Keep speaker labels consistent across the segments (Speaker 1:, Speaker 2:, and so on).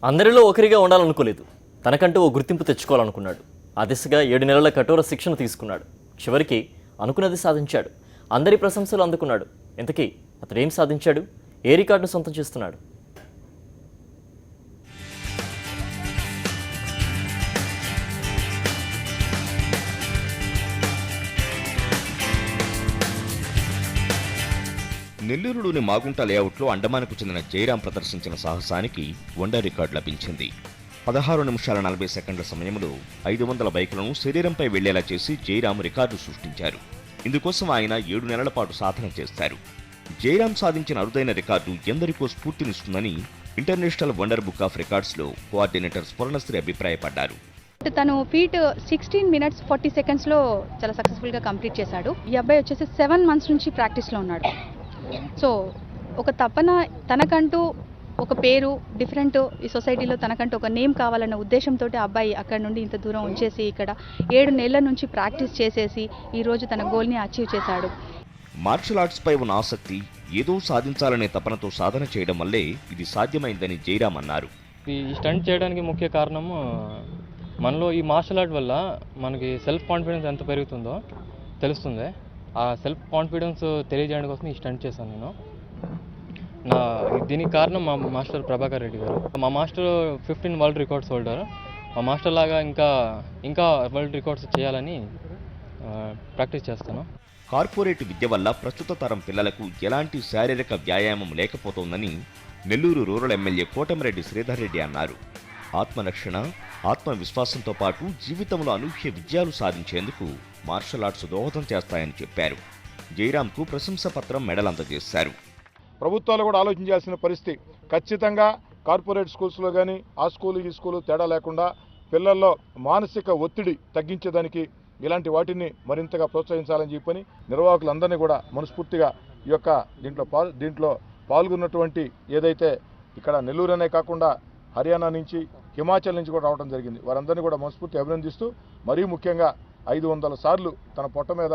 Speaker 1: అందరిలో ఒకరిగా ఉండాలనుకోలేదు. తనకంటూ ఓ గుర్తింపు తెచ్చుకోవాలనుకున్నాడు. ఆ దిశగా 7 నెలల కఠోర శిక్షణ తీసుకున్నాడు. చివరికి అనుకున్నది సాధించాడు. అందరి ప్రశంసలు అందుకున్నాడు. ఇంతకీ అతడేం సాధించాడు? ఏ రికార్డును సొంతం చేస్తున్నాడు?
Speaker 2: నెల్లూరులోని మాగుంట లేఅవుట్లో అండమాన్కు చెందిన జయరాం ప్రదర్శించిన సాహసానికి వండర్ రికార్డు లభించింది. 16 నిమిషాల 40 సెకండ్ల సమయంలో 500 బైకులను శరీరంపై వెళ్లేలా చేసి జయరాం రికార్డు సృష్టించారు. ఇందుకోసం ఆయన 7 నెలల పాటు సాధన చేశారు. జయరాం సాధించిన అరుదైన రికార్డు ఎందరికో స్ఫూర్తినిస్తుందని ఇంటర్నేషనల్ వండర్ బుక్ ఆఫ్ రికార్డ్స్లో కోఆర్డినేటర్ స్వర్ణశ్రీ అభిప్రాయపడ్డారు.
Speaker 3: తను ఫీట్ 16 minutes 40 secondsలో చాలా సక్సెస్ఫుల్గా కంప్లీట్ చేశాడు. ఈ అబ్బాయి వచ్చేసి 7 months నుంచి ప్రాక్టీస్లో ఉన్నాడు. సో ఒక తపన, తనకంటూ ఒక పేరు, డిఫరెంట్ ఈ సొసైటీలో తనకంటూ ఒక నేమ్ కావాలన్న ఉద్దేశంతో అబ్బాయి అక్కడ నుండి ఇంత దూరం ఉంచేసి ఇక్కడ 7 నెలల నుంచి ప్రాక్టీస్ చేసేసి ఈరోజు తన గోల్ని అచీవ్ చేశాడు.
Speaker 2: మార్షల్ ఆర్ట్స్ పై ఉన్న ఆసక్తి, ఏదో సాధించాలనే తపనతో సాధన చేయడం వల్లే ఇది సాధ్యమైందని జయరాం అన్నారు.
Speaker 4: ఈ స్టంట్ చేయడానికి ముఖ్య కారణము మనలో ఈ మార్షల్ ఆర్ట్ వల్ల మనకి సెల్ఫ్ కాన్ఫిడెన్స్ ఎంత పెరుగుతుందో తెలుస్తుంది. ఆ సెల్ఫ్ కాన్ఫిడెన్స్ తెలియజేయడం కోసం ఈ స్టంట్ చేశాను నేను. దీనికి కారణం మా మాస్టర్ ప్రభాకర్ రెడ్డి గారు. మా మాస్టర్ 15 వరల్డ్ రికార్డ్స్ హోల్డర్. మా మాస్టర్ లాగా ఇంకా వరల్డ్ రికార్డ్స్ చేయాలని ప్రాక్టీస్ చేస్తాను.
Speaker 2: కార్పొరేట్ విద్య వల్ల ప్రస్తుత తరం పిల్లలకు ఎలాంటి శారీరక వ్యాయామం లేకపోతోందని నెల్లూరు రూరల్ ఎమ్మెల్యే కోటమిరెడ్డి శ్రీధర్ రెడ్డి అన్నారు. ఆత్మరక్షణ, ఆత్మవిశ్వాసంతో పాటు జీవితంలో అనూహ్య విజయాలు సాధించేందుకు మార్షల్ ఆర్ట్స్ దోహదం చేస్తాయని చెప్పారు. జయరాంకు ప్రశంసా పత్రం, మెడల్ అందజేశారు.
Speaker 5: ప్రభుత్వాలు కూడా ఆలోచించాల్సిన పరిస్థితి. ఖచ్చితంగా కార్పొరేట్ స్కూల్స్లో కానీ ఆ స్కూలు ఈ స్కూలు తేడా లేకుండా పిల్లల్లో మానసిక ఒత్తిడి తగ్గించేదానికి ఇలాంటి వాటిని మరింతగా ప్రోత్సహించాలని చెప్పని నిర్వాహకులందరినీ కూడా మనస్ఫూర్తిగా ఈ యొక్క దీంట్లో పాల్గొన్నటువంటి ఏదైతే ఇక్కడ నెల్లూరు అనే కాకుండా హర్యానా నుంచి, హిమాచల్ నుంచి కూడా రావడం జరిగింది. వారందరినీ కూడా మనస్ఫూర్తి అభినందిస్తూ, మరీ ముఖ్యంగా 500 సార్లు తన పొట్ట మీద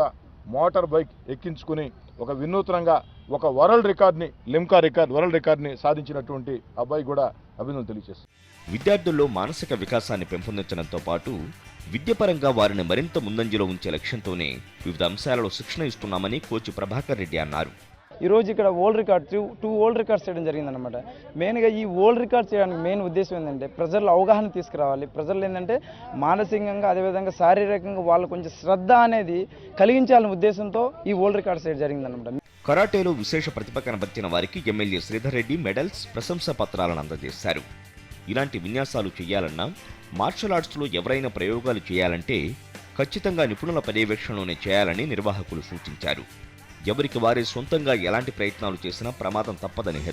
Speaker 5: మోటార్ బైక్ ఎక్కించుకుని ఒక వినూత్నంగా ఒక వరల్డ్ రికార్డ్ని, లిమ్కా వరల్డ్ రికార్డ్ని సాధించినటువంటి అబ్బాయి కూడా అభినందనలు తెలియజేస్తారు.
Speaker 2: విద్యార్థుల్లో మానసిక వికాసాన్ని పెంపొందించడంతో పాటు విద్యపరంగా వారిని మరింత ముందంజలో ఉంచే లక్ష్యంతోనే వివిధ అంశాలలో శిక్షణ ఇస్తున్నామని కోచ్ ప్రభాకర్ రెడ్డి అన్నారు.
Speaker 6: ఈరోజు ఇక్కడ వరల్డ్ రికార్డ్ 2 వరల్డ్ రికార్డ్స్ చేయడం జరిగిందనమాట. మెయిన్గా ఈ వరల్డ్ రికార్డ్ చేయడానికి మెయిన్ ఉద్దేశం ఏంటంటే ప్రజల్లో అవగాహన తీసుకురావాలి. ప్రజలు ఏంటంటే మానసికంగా, అదేవిధంగా శారీరకంగా వాళ్ళు కొంచెం శ్రద్ధ అనేది కలిగించాలనే ఉద్దేశంతో ఈ వరల్డ్ రికార్డ్స్ చేయడం జరిగిందనమాట.
Speaker 2: కరాటేలో విశేష ప్రతిభ కనబర్చిన వారికి ఎమ్మెల్యే శ్రీధర్ రెడ్డి మెడల్స్, ప్రశంసా పత్రాలను అందజేశారు. ఇలాంటి విన్యాసాలు చేయాలన్నా, మార్షల్ ఆర్ట్స్లో ఎవరైనా ప్రయోగాలు చేయాలంటే ఖచ్చితంగా నిపుణుల పర్యవేక్షణలోనే చేయాలని నిర్వాహకులు సూచించారు. ఎవరికి వారే సొంతంగా ఎలాంటి ప్రయత్నాలు చేసినా ప్రమాదం తప్పదని హెచ్చరించారు.